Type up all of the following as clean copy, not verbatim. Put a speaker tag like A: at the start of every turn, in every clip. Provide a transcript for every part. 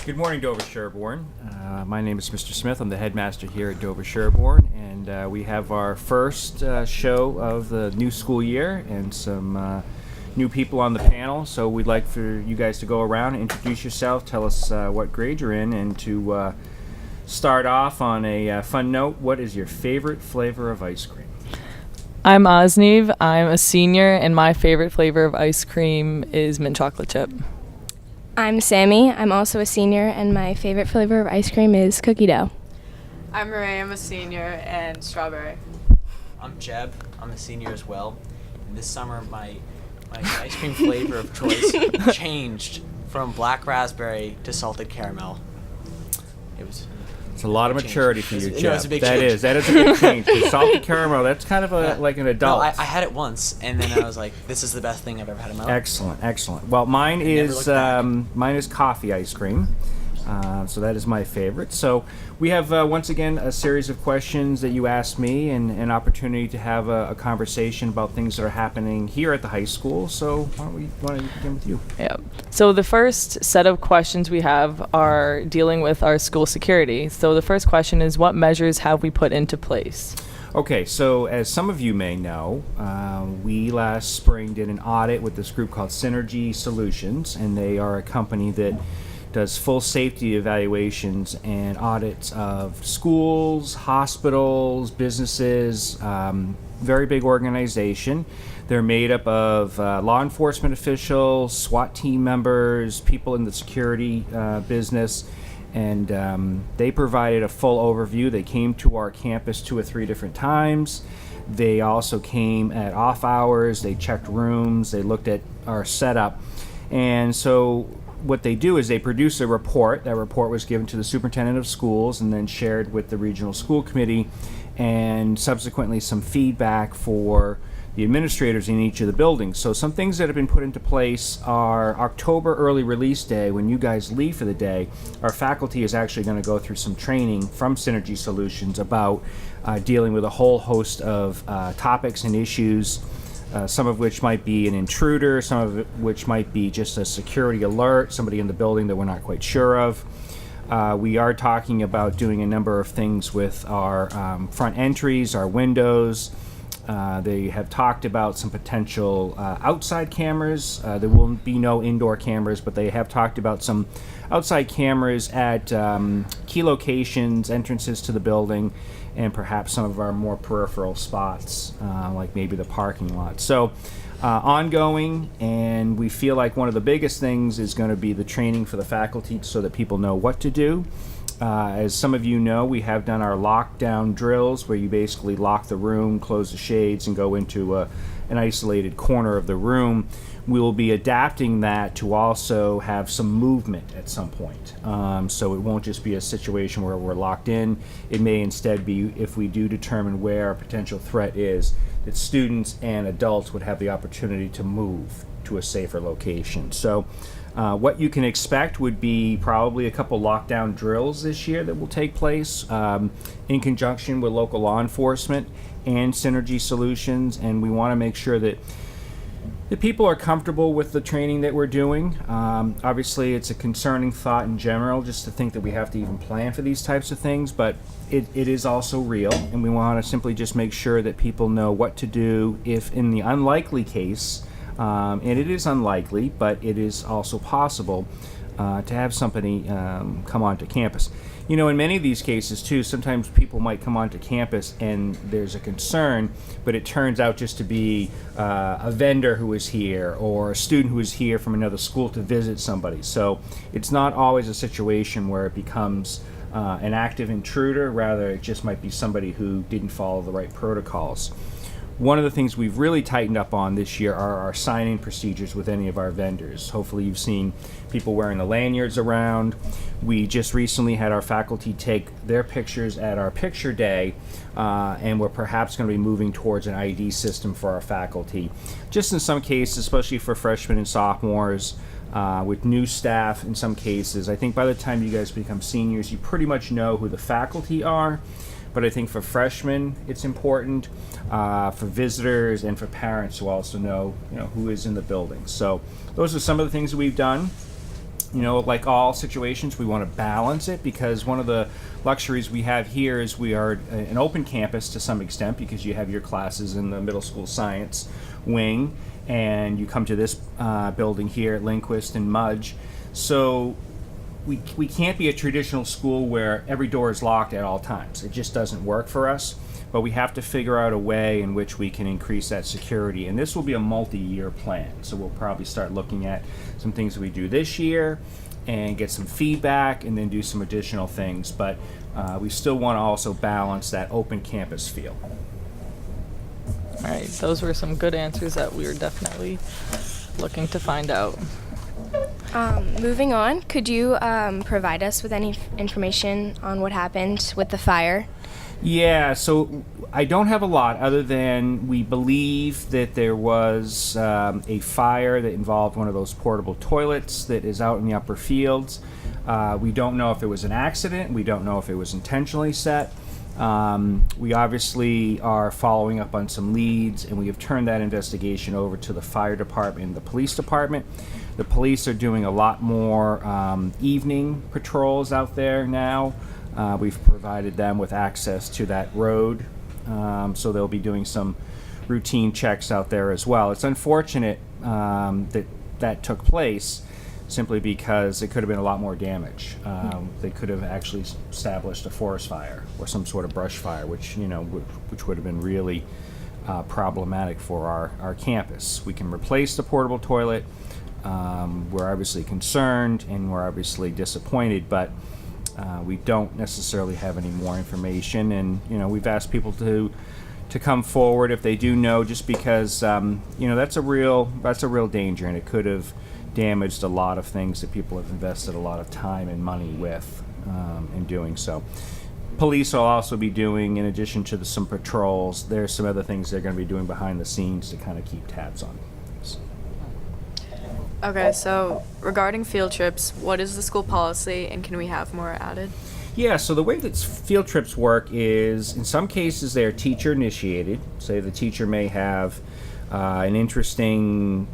A: Good morning, Dover Sherborne. My name is Mr. Smith. I'm the headmaster here at Dover Sherborne, and we have our first show of the new school year and some new people on the panel. So we'd like for you guys to go around and introduce yourself, tell us what grade you're in, and to start off on a fun note, what is your favorite flavor of ice cream?
B: I'm Osniv. I'm a senior, and my favorite flavor of ice cream is mint chocolate chip.
C: I'm Sammy. I'm also a senior, and my favorite flavor of ice cream is cookie dough.
D: I'm Marie. I'm a senior, and strawberry.
E: I'm Jeb. I'm a senior as well. And this summer, my ice cream flavor of choice changed from black raspberry to salted caramel.
A: It's a lot of maturity for you, Jeff.
E: No, it's a big change.
A: That is a big change. Salted caramel, that's kind of like an adult.
E: No, I had it once, and then I was like, this is the best thing I've ever had in my life.
A: Excellent. Well, mine is coffee ice cream. So that is my favorite. So we have, once again, a series of questions that you asked me and an opportunity to have a conversation about things that are happening here at the high school. So why don't we begin with you?
B: Yeah. So the first set of questions we have are dealing with our school security. So the first question is, what measures have we put into place?
A: Okay, so as some of you may know, we last spring did an audit with this group called Synergy Solutions, and they are a company that does full safety evaluations and audits of schools, hospitals, businesses, very big organization. They're made up of law enforcement officials, SWAT team members, people in the security business, and they provided a full overview. They came to our campus 2 or 3 different times. They also came at off hours. They checked rooms. They looked at our setup. And so what they do is they produce a report. That report was given to the superintendent of schools and then shared with the regional school committee, and subsequently some feedback for the administrators in each of the buildings. So some things that have been put into place are October early release day. When you guys leave for the day, our faculty is actually going to go through some training from Synergy Solutions about dealing with a whole host of topics and issues, some of which might be an intruder, some of which might be just a security alert, somebody in the building that we're not quite sure of. We are talking about doing a number of things with our front entries, our windows. They have talked about some potential outside cameras. There will be no indoor cameras, but they have talked about some outside cameras at key locations, entrances to the building, and perhaps some of our more peripheral spots, like maybe the parking lot. So ongoing, and we feel like one of the biggest things is going to be the training for the faculty so that people know what to do. As some of you know, we have done our lockdown drills where you basically lock the room, close the shades, and go into an isolated corner of the room. We will be adapting that to also have some movement at some point. So it won't just be a situation where we're locked in. It may instead be, if we do determine where a potential threat is, that students and adults would have the opportunity to move to a safer location. So what you can expect would be probably a couple lockdown drills this year that will take place in conjunction with local law enforcement and Synergy Solutions, and we want to make sure that the people are comfortable with the training that we're doing. Obviously, it's a concerning thought in general just to think that we have to even plan for these types of things, but it is also real, and we want to simply just make sure that people know what to do if in the unlikely case, and it is unlikely, but it is also possible to have somebody come onto campus. You know, in many of these cases, too, sometimes people might come onto campus and there's a concern, but it turns out just to be a vendor who is here or a student who is here from another school to visit somebody. So it's not always a situation where it becomes an active intruder. Rather, it just might be somebody who didn't follow the right protocols. One of the things we've really tightened up on this year are our sign-in procedures with any of our vendors. Hopefully you've seen people wearing the lanyards around. We just recently had our faculty take their pictures at our picture day, and we're perhaps going to be moving towards an ID system for our faculty. Just in some cases, especially for freshmen and sophomores, with new staff in some cases. I think by the time you guys become seniors, you pretty much know who the faculty are. But I think for freshmen, it's important, for visitors and for parents to also know, who is in the building. So those are some of the things that we've done. You know, like all situations, we want to balance it, because one of the luxuries we have here is we are an open campus to some extent, because you have your classes in the middle school science wing, and you come to this building here at Lindquist and Mudge. So we can't be a traditional school where every door is locked at all times. It just doesn't work for us. But we have to figure out a way in which we can increase that security. And this will be a multi-year plan. So we'll probably start looking at some things that we do this year and get some feedback, and then do some additional things. But we still want to also balance that open campus feel.
B: All right, those were some good answers that we were definitely looking to find out.
C: Moving on, could you provide us with any information on what happened with the fire?
A: Yeah, so I don't have a lot, other than we believe that there was a fire that involved one of those portable toilets that is out in the upper fields. We don't know if it was an accident. We don't know if it was intentionally set. We obviously are following up on some leads, and we have turned that investigation over to the fire department and the police department. The police are doing a lot more evening patrols out there now. We've provided them with access to that road, so they'll be doing some routine checks out there as well. It's unfortunate that took place, simply because it could have been a lot more damage. They could have actually established a forest fire or some sort of brush fire, which would have been really problematic for our campus. We can replace the portable toilet. We're obviously concerned and we're obviously disappointed, but we don't necessarily have any more information. And we've asked people to come forward if they do know, just because that's a real danger, and it could have damaged a lot of things that people have invested a lot of time and money with in doing so. Police will also be doing, in addition to some patrols, there's some other things they're going to be doing behind the scenes to kind of keep tabs on things.
D: Okay, so regarding field trips, what is the school policy, and can we have more added?
A: Yeah, so the way that field trips work is, in some cases, they are teacher initiated. Say the teacher may have an interesting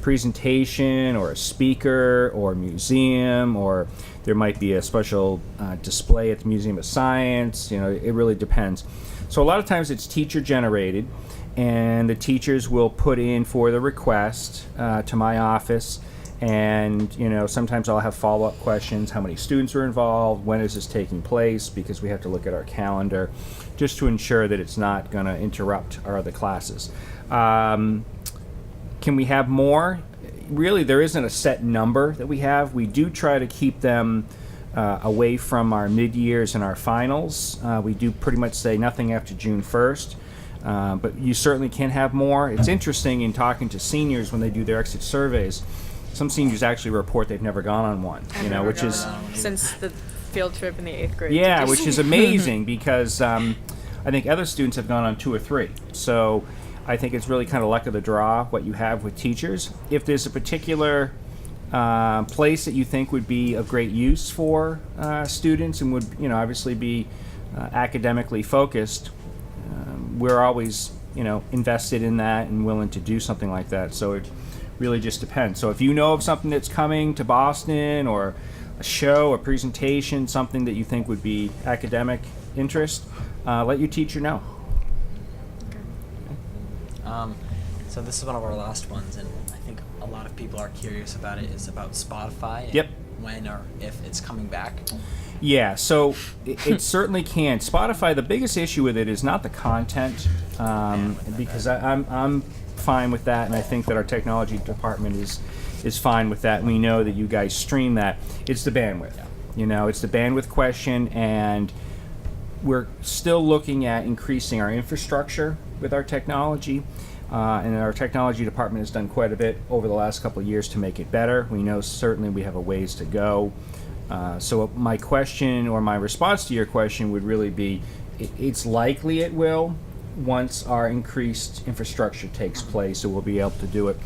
A: presentation, or a speaker, or a museum, or there might be a special display at the Museum of Science. It really depends. So a lot of times it's teacher generated, and the teachers will put in for the request to my office. And sometimes I'll have follow-up questions: how many students are involved, when is this taking place, because we have to look at our calendar just to ensure that it's not going to interrupt our other classes. Can we have more? Really, there isn't a set number that we have. We do try to keep them away from our mid-years and our finals. We do pretty much say nothing after June 1st. But you certainly can have more. It's interesting in talking to seniors when they do their exit surveys. Some seniors actually report they've never gone on one, which is
D: since the field trip in the 8th grade.
A: Yeah, which is amazing, because I think other students have gone on 2 or 3. So I think it's really kind of luck of the draw what you have with teachers. If there's a particular place that you think would be of great use for students and would obviously be academically focused, we're always invested in that and willing to do something like that. So it really just depends. So if you know of something that's coming to Boston, or a show, a presentation, something that you think would be academic interest, let your teacher know.
E: So this is one of our last ones, and I think a lot of people are curious about it. Is about Spotify. And
A: Yep.
E: When or if it's coming back.
A: Yeah, so it certainly can. Spotify, the biggest issue with it is not the content, because I'm fine with that, and I think that our technology department is fine with that. We know that you guys stream that. It's the bandwidth. It's the bandwidth question, and we're still looking at increasing our infrastructure with our technology. And our technology department has done quite a bit over the last couple of years to make it better. We know certainly we have a ways to go. So my question, or my response to your question, would really be, it's likely it will, once our increased infrastructure takes place, so we'll be able to do it.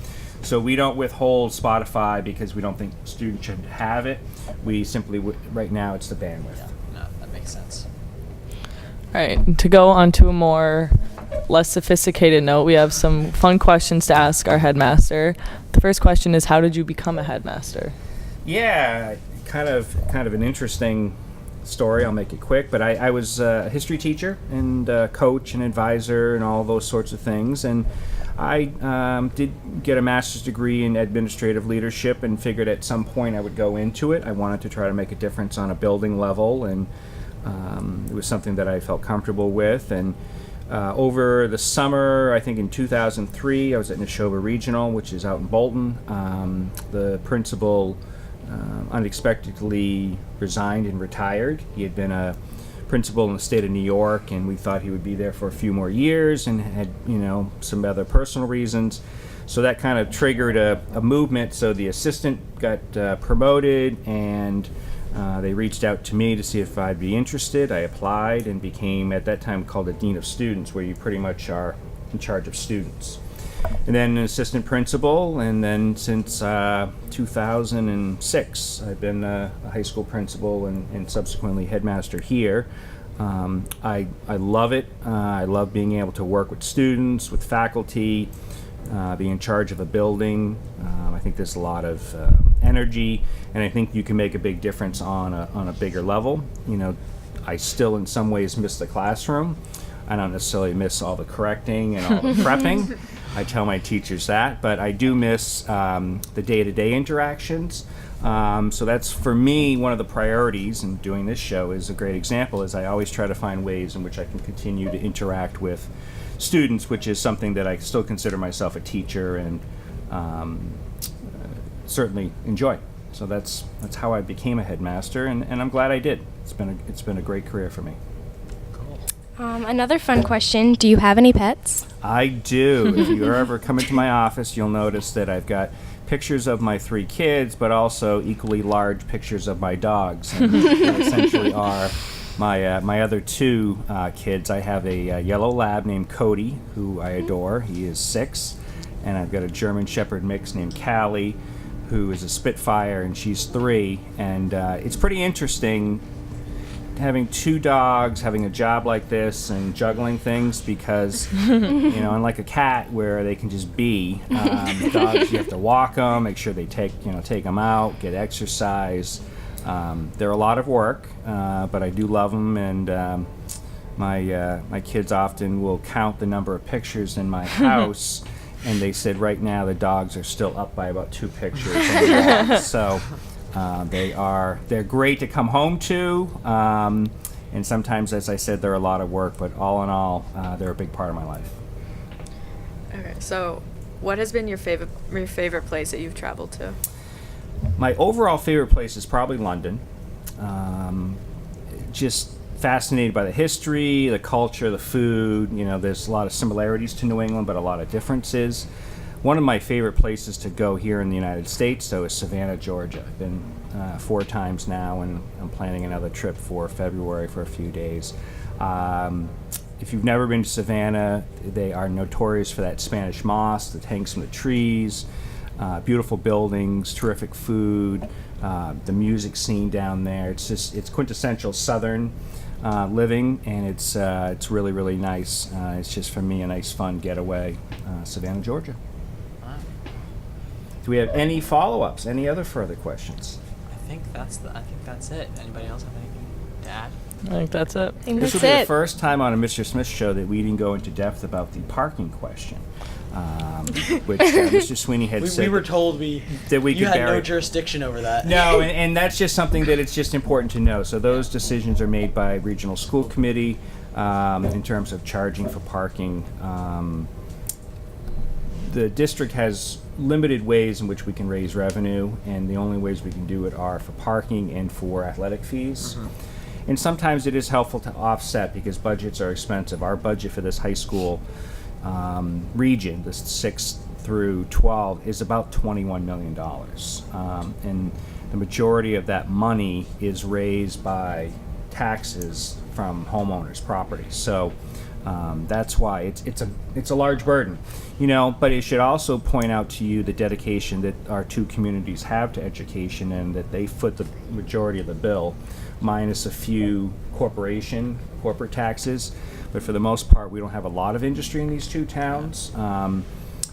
A: So we don't withhold Spotify because we don't think students should have it. We simply, right now, it's the bandwidth.
E: Yeah, no, that makes sense.
B: All right, to go on to a more less sophisticated note, we have some fun questions to ask our headmaster. The first question is, how did you become a headmaster?
A: Yeah, kind of an interesting story. I'll make it quick, but I was a history teacher and coach and advisor and all those sorts of things, and I did get a master's degree in administrative leadership and figured at some point I would go into it. I wanted to try to make a difference on a building level, and it was something that I felt comfortable with. And over the summer, I think in 2003, I was at Neshoba Regional, which is out in Bolton. The principal unexpectedly resigned and retired. He had been a principal in the state of New York, and we thought he would be there for a few more years, and had some other personal reasons. So that kind of triggered a movement. So the assistant got promoted, and they reached out to me to see if I'd be interested. I applied and became, at that time, called a dean of students, where you pretty much are in charge of students. And then an assistant principal, and then since 2006, I've been a high school principal and subsequently headmaster here. I love it. I love being able to work with students, with faculty, be in charge of a building. I think there's a lot of energy, and I think you can make a big difference on a bigger level. I still in some ways miss the classroom. I don't necessarily miss all the correcting and all the prepping. I tell my teachers that, but I do miss the day-to-day interactions. So that's, for me, one of the priorities, and doing this show is a great example, is I always try to find ways in which I can continue to interact with students, which is something that I still consider myself a teacher and certainly enjoy. So that's how I became a headmaster, and I'm glad I did. It's been a great career for me.
C: Another fun question, do you have any pets?
A: I do. If you ever come into my office, you'll notice that I've got pictures of my 3 kids, but also equally large pictures of my dogs. And they essentially are my other 2 kids. I have a yellow lab named Cody, who I adore. He is 6. And I've got a German Shepherd mix named Callie, who is a Spitfire, and she's 3. And it's pretty interesting having 2 dogs, having a job like this, and juggling things, because unlike a cat where they can just be, dogs, you have to walk them, make sure they take them out, get exercise. They're a lot of work, but I do love them, and my kids often will count the number of pictures in my house, and they said right now the dogs are still up by about 2 pictures on the wall. So they're great to come home to, and sometimes, as I said, they're a lot of work, but all in all, they're a big part of my life.
D: Okay, so what has been your favorite place that you've traveled to?
A: My overall favorite place is probably London. Just fascinated by the history, the culture, the food. There's a lot of similarities to New England, but a lot of differences. One of my favorite places to go here in the United States, though, is Savannah, Georgia. I've been 4 times now, and I'm planning another trip for February for a few days. If you've never been to Savannah, they are notorious for that Spanish moss that hangs from the trees, beautiful buildings, terrific food, the music scene down there. It's quintessential Southern living, and it's really, really nice. It's just, for me, a nice, fun getaway. Savannah, Georgia. Do we have any follow-ups? Any other further questions?
E: I think that's it. Anybody else have anything to add?
B: I think that's it.
C: I think
A: This
C: that's
A: will be the
C: it.
A: first time on a Mr. Smith show that we didn't go into depth about the parking question, which Mr. Sweeney had said
F: We were told
A: that we
F: you
A: could
F: had
A: bury.
F: no jurisdiction over that.
A: No, and that's just something that it's just important to know. So those decisions are made by regional school committee in terms of charging for parking. The district has limited ways in which we can raise revenue, and the only ways we can do it are for parking and for athletic fees. And sometimes it is helpful to offset because budgets are expensive. Our budget for this high school region, this 6th through 12, is about $21 million. And the majority of that money is raised by taxes from homeowners' property. So that's why it's a large burden, but it should also point out to you the dedication that our 2 communities have to education, and that they foot the majority of the bill, minus a few corporate taxes. But for the most part, we don't have a lot of industry in these 2 towns.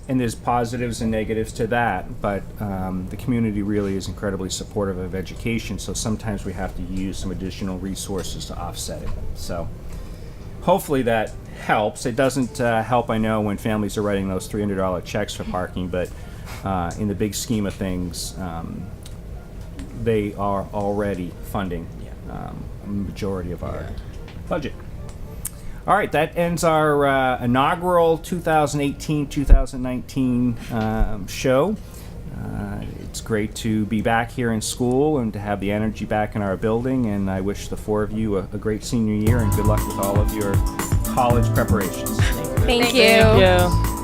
A: and there's positives and negatives to that, but the community really is incredibly supportive of education, so sometimes we have to use some additional resources to offset it. So hopefully that helps. It doesn't help, I know, when families are writing those $300 checks for parking, but in the big scheme of things, they are already funding a majority of our budget. All right, that ends our inaugural 2018-2019 show. It's great to be back here in school and to have the energy back in our building, and I wish the four of you a great senior year and good luck with all of your college preparations.
C: Thank you.
B: Thank you.